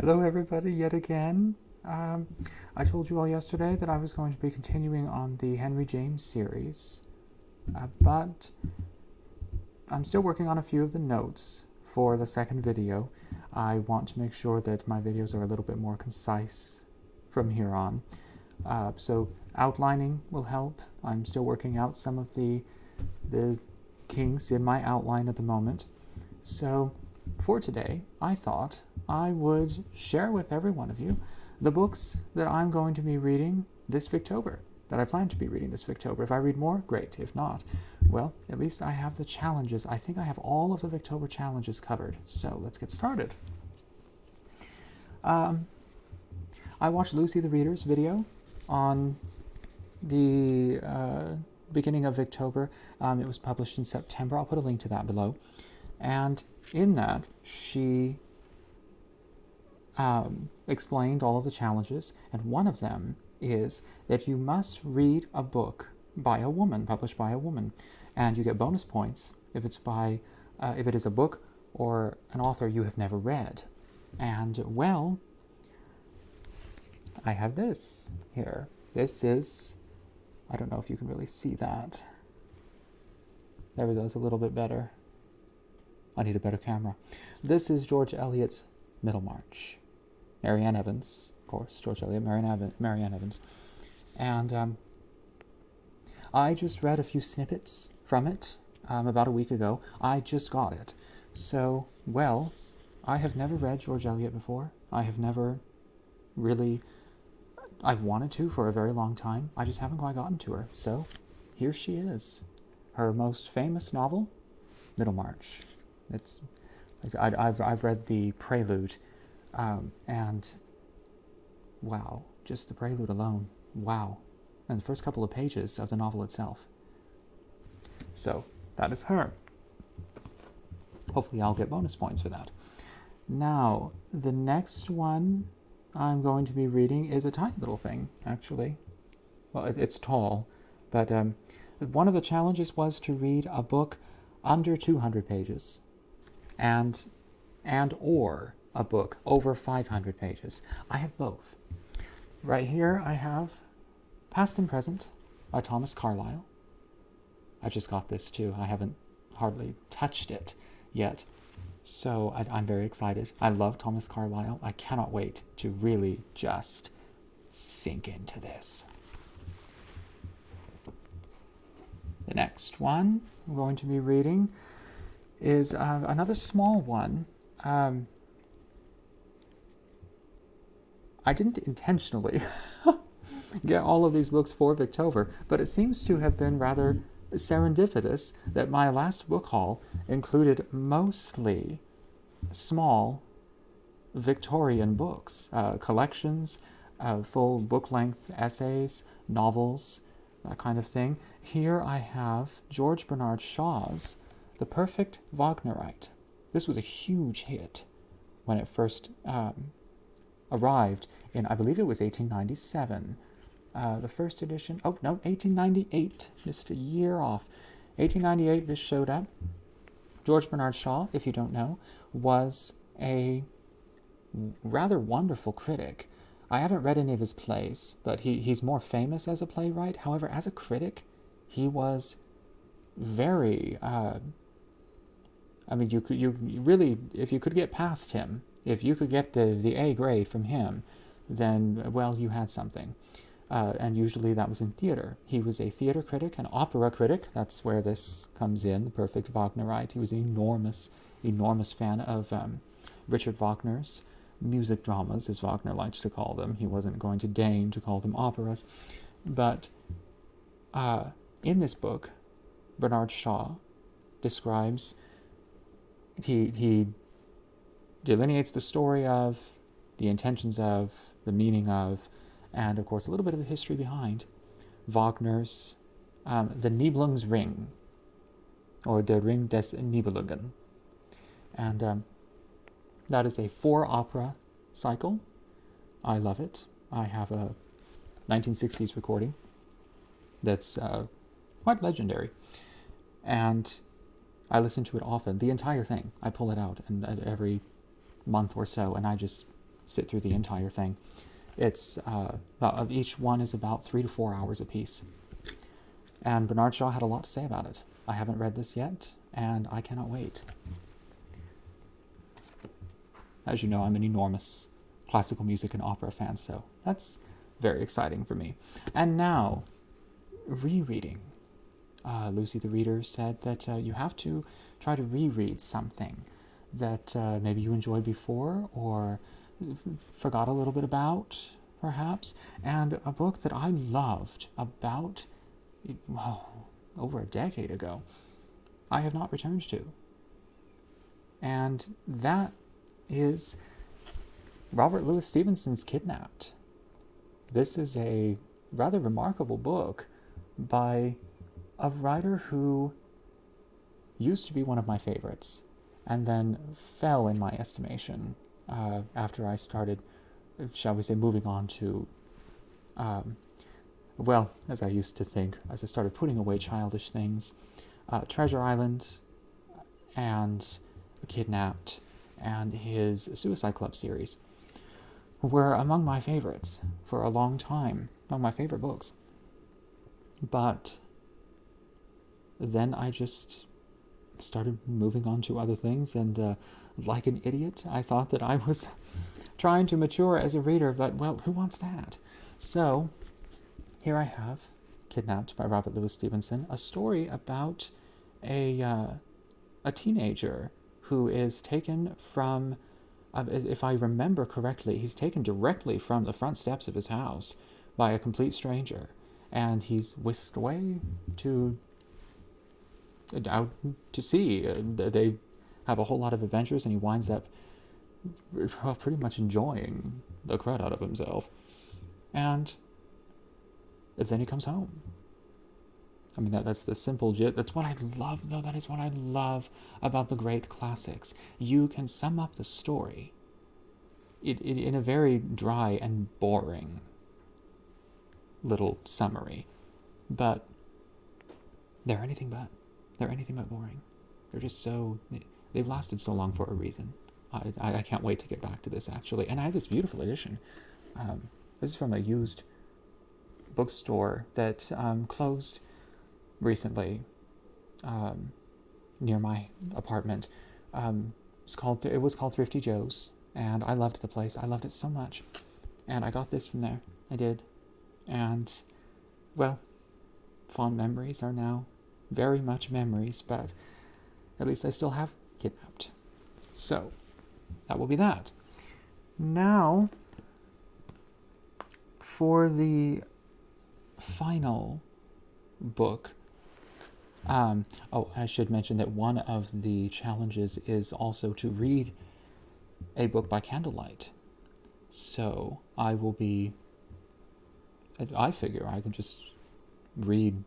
Hello, everybody, yet again. I told you all yesterday that I was going to be continuing on the Henry James series, but I'm still working on a few of the notes for the second video. I want to make sure that my videos are a little bit more concise from here on. So outlining will help. I'm still working out some of the kinks in my outline at the moment. So for today, I thought I would share with every one of you the books that I'm going to be reading this Victober, that I plan to be reading this Victober. If I read more, great. If not, well, at least I have the challenges. I think I have all of the Victober challenges covered. So let's get started. I watched Lucy the Reader's video on the beginning of Victober. It was published in September. I'll put a link to that below. And in that, she explained all of the challenges, and one of them is that you must read a book by a woman, published by a woman, and you get bonus points if it is a book or an author you have never read. And well, I have this here. This is, I don't know if you can really see that. There we go, it's a little bit better. I need a better camera. This is George Eliot's Middlemarch. Marianne Evans, of course, George Eliot, Marianne Evans. And I just read a few snippets from it about a week ago. I just got it. So, well, I have never read George Eliot before. I have never really, I've wanted to for a very long time. I just haven't quite gotten to her. So, here she is. Her most famous novel, Middlemarch. It's I've read the prelude, and wow, just the prelude alone, wow, and the first couple of pages of the novel itself. So that is her. Hopefully I'll get bonus points for that. Now, the next one I'm going to be reading is a tiny little thing, actually. Well, it's tall, but one of the challenges was to read a book under 200 pages. And/or a book over 500 pages. I have both. Right here I have Past and Present by Thomas Carlyle. I just got this too. I haven't hardly touched it yet. So I'm very excited. I love Thomas Carlyle. I cannot wait to really just sink into this. The next one I'm going to be reading is another small one. I didn't intentionally get all of these books for Victober, but it seems to have been rather serendipitous that my last book haul included mostly small Victorian books, collections, full book-length essays, novels, that kind of thing. Here I have George Bernard Shaw's The Perfect Wagnerite. This was a huge hit when it first arrived in, I believe it was 1897. The first edition, 1898, just a year off. 1898, this showed up. George Bernard Shaw, if you don't know, was a rather wonderful critic. I haven't read any of his plays, but he's more famous as a playwright. However, as a critic, he was very you really, if you could get past him, if you could get the A grade from him, then, well, you had something. And usually that was in theater. He was a theater critic, an opera critic. That's where this comes in, The Perfect Wagnerite. He was an enormous fan of Richard Wagner's music dramas, as Wagner liked to call them. He wasn't going to deign to call them operas. But in this book, Bernard Shaw describes, he delineates the story of, the intentions of, the meaning of, and of course a little bit of the history behind Wagner's The Nibelungsring, or Der Ring des Nibelungen. And that is a 4-opera cycle. I love it. I have a 1960s recording that's quite legendary. And I listen to it often, the entire thing. I pull it out and every month or so, and I just sit through the entire thing. It's each one is about 3 to 4 hours apiece. And Bernard Shaw had a lot to say about it. I haven't read this yet, and I cannot wait. As you know, I'm an enormous classical music and opera fan, so that's very exciting for me. And now, rereading. Lucy the Reader said that you have to try to reread something that maybe you enjoyed before or forgot a little bit about, perhaps. And a book that I loved about, over a decade ago, I have not returned to. And that is Robert Louis Stevenson's Kidnapped. This is a rather remarkable book by a writer who used to be one of my favorites and then fell in my estimation after I started, shall we say, moving on to, as I used to think, as I started putting away childish things. Treasure Island and Kidnapped and his Suicide Club series were among my favorites for a long time, among my favorite books. But then I just started moving on to other things, and like an idiot, I thought that I was trying to mature as a reader, but, well, who wants that? So, here I have Kidnapped by Robert Louis Stevenson, a story about a teenager who is taken from, if I remember correctly, he's taken directly from the front steps of his house by a complete stranger, and he's whisked away out to sea. They have a whole lot of adventures, and he winds up pretty much enjoying the crud out of himself. And then he comes home. I mean, that's the simple gist. That's what I love, though. That is what I love about the great classics. You can sum up the story in a very dry and boring little summary. But they're anything but. They're anything but boring. They're just so... They've lasted so long for a reason. I can't wait to get back to this, actually. And I have this beautiful edition. This is from a used bookstore that closed recently near my apartment. It was called Thrifty Joe's, and I loved the place. I loved it so much. And I got this from there. I did. And, well, fond memories are now very much memories, but at least I still have Kidnapped. So, that will be that. Now, for the final book, I should mention that one of the challenges is also to read a book by candlelight. So, I figure I can just read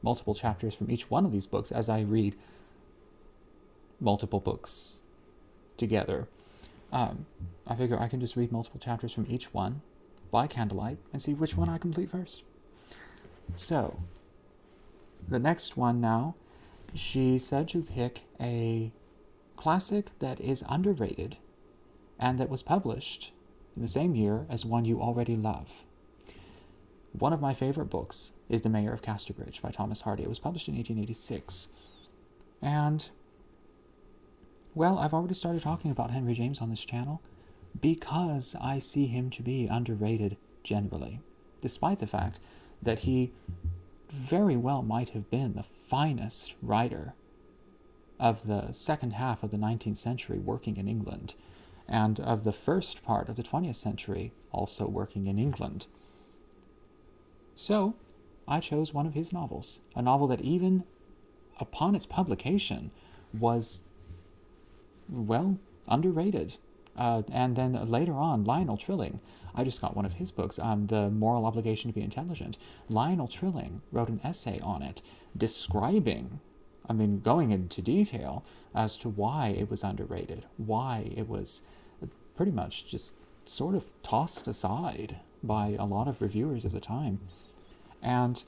multiple chapters from each one of these books as I read multiple books together. I figure I can just read multiple chapters from each one by candlelight and see which one I complete first. So, the next one now, she said to pick a classic that is underrated and that was published in the same year as one you already love. One of my favorite books is The Mayor of Casterbridge by Thomas Hardy. It was published in 1886. And, well, I've already started talking about Henry James on this channel because I see him to be underrated generally, despite the fact that he very well might have been the finest writer of the second half of the 19th century working in England, and of the first part of the 20th century also working in England. So, I chose one of his novels, a novel that even upon its publication was, well, underrated. And then later on, Lionel Trilling, I just got one of his books, The Moral Obligation to be Intelligent. Lionel Trilling wrote an essay on it describing, going into detail as to why it was underrated, why it was pretty much just sort of tossed aside by a lot of reviewers of the time. And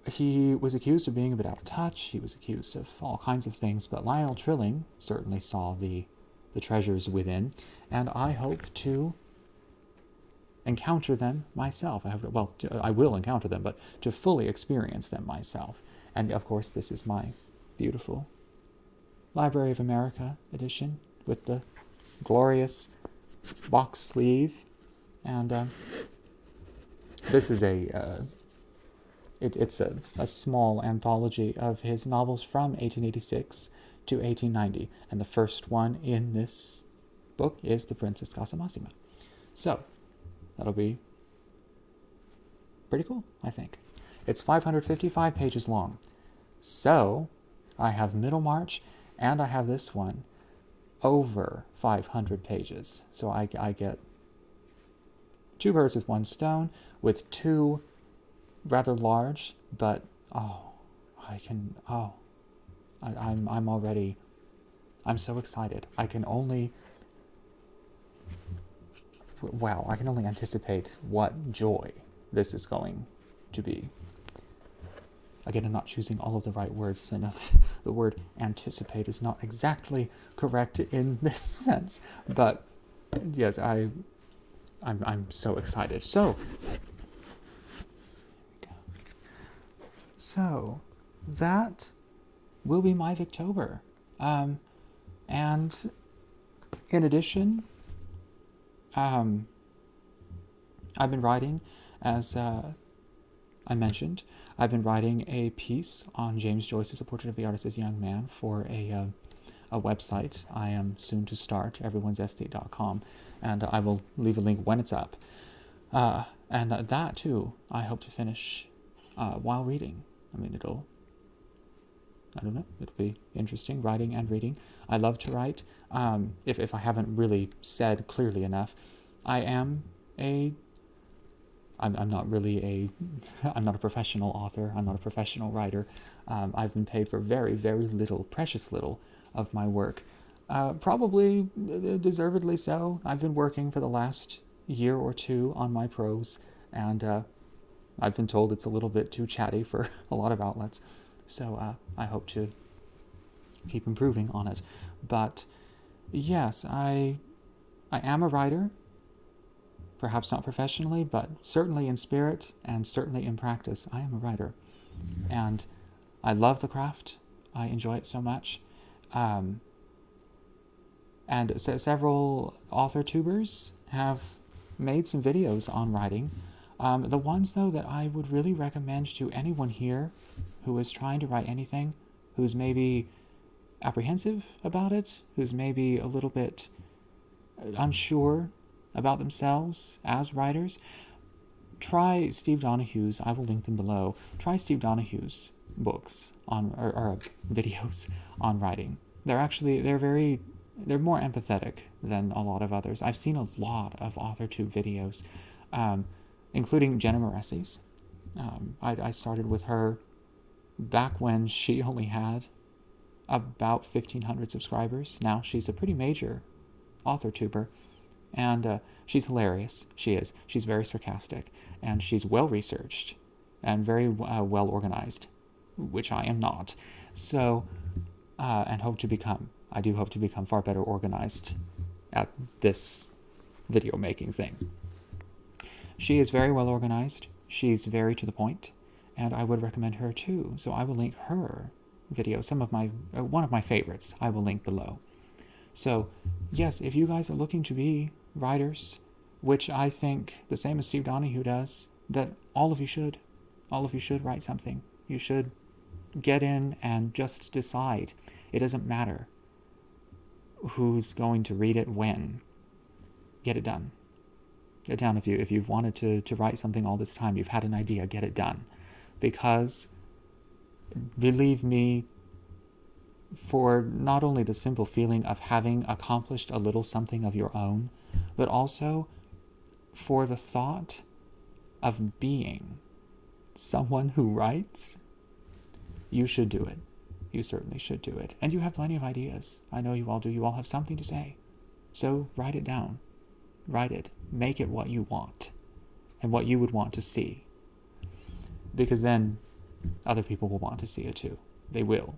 he was accused of being a bit out of touch. He was accused of all kinds of things, but Lionel Trilling certainly saw the the treasures within, and I hope to encounter them myself. I will encounter them, but to fully experience them myself. And of course, this is my beautiful Library of America edition with the glorious box sleeve. And this is it's a small anthology of his novels from 1886 to 1890. And the first one in this book is The Princess Casamassima. So, that'll be pretty cool, I think. It's 555 pages long. So, I have Middlemarch, and I have this one over 500 pages. So I get two birds with one stone, with two rather large, but I'm so excited. I can only anticipate what joy this is going to be. Again, I'm not choosing all of the right words. I know that the word anticipate is not exactly correct in this sense, but yes, I'm so excited. So that will be my Victober. And in addition, I've been writing, as I mentioned, I've been writing a piece on James Joyce's A Portrait of the Artist as a Young Man for a website I am soon to start, everyone'sesthete.com, and I will leave a link when it's up. And that, too, I hope to finish while reading. I mean, it'll be interesting, writing and reading. I love to write. If I haven't really said clearly enough, I'm not a professional author. I'm not a professional writer. I've been paid for very, very little, precious little of my work. Probably deservedly so. I've been working for the last year or two on my prose, and I've been told it's a little bit too chatty for a lot of outlets. So I hope to keep improving on it. But yes, I am a writer. Perhaps not professionally, but certainly in spirit and certainly in practice, I am a writer. And I love the craft. I enjoy it so much. And several author tubers have made some videos on writing. The ones, though, that I would really recommend to anyone here who is trying to write anything, who's maybe apprehensive about it, who's maybe a little bit unsure about themselves as writers, try Steve Donahue's, I will link them below, try Steve Donahue's books or videos on writing. They're more empathetic than a lot of others. I've seen a lot of AuthorTube videos, including Jenna Moressi's. I started with her back when she only had about 1,500 subscribers. Now she's a pretty major AuthorTuber. And she's hilarious. She is. She's very sarcastic. And she's well-researched and very well-organized, which I am not. So, and I do hope to become far better organized at this video-making thing. She is very well-organized. She's very to the point. And I would recommend her, too. So I will link her video, one of my favorites, I will link below. So, yes, if you guys are looking to be writers, which I think, the same as Steve Donahue does, that all of you should write something. You should get in and just decide. It doesn't matter who's going to read it when. Get it done. Get it done. If you've wanted to write something all this time, you've had an idea, get it done. Because, believe me, for not only the simple feeling of having accomplished a little something of your own, but also for the thought of being someone who writes, you should do it. You certainly should do it. And you have plenty of ideas. I know you all do. You all have something to say. So write it down. Write it. Make it what you want and what you would want to see. Because then other people will want to see it too. They will.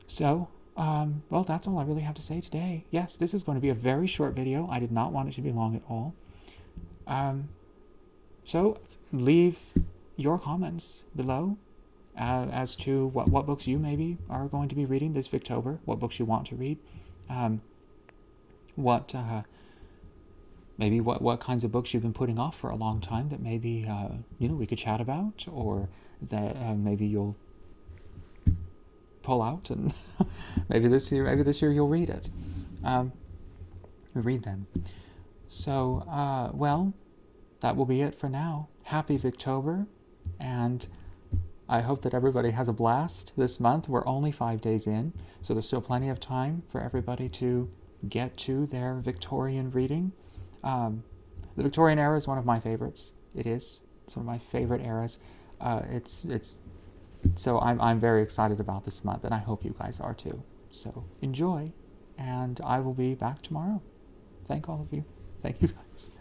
So, Well, that's all I really have to say today. Yes, this is going to be a very short video. I did not want it to be long at all. So leave your comments below as to what books you maybe are going to be reading this Victober, what books you want to read, maybe what kinds of books you've been putting off for a long time that maybe we could chat about, or that maybe you'll pull out and maybe this year you'll read it. Read them. So well, that will be it for now. Happy Victober, and I hope that everybody has a blast this month. We're only 5 days in, so there's still plenty of time for everybody to get to their Victorian reading. The Victorian era is one of my favorites. It's one of my favorite eras. So I'm very excited about this month, and I hope you guys are too. So enjoy, and I will be back tomorrow. Thank all of you. Thank you guys.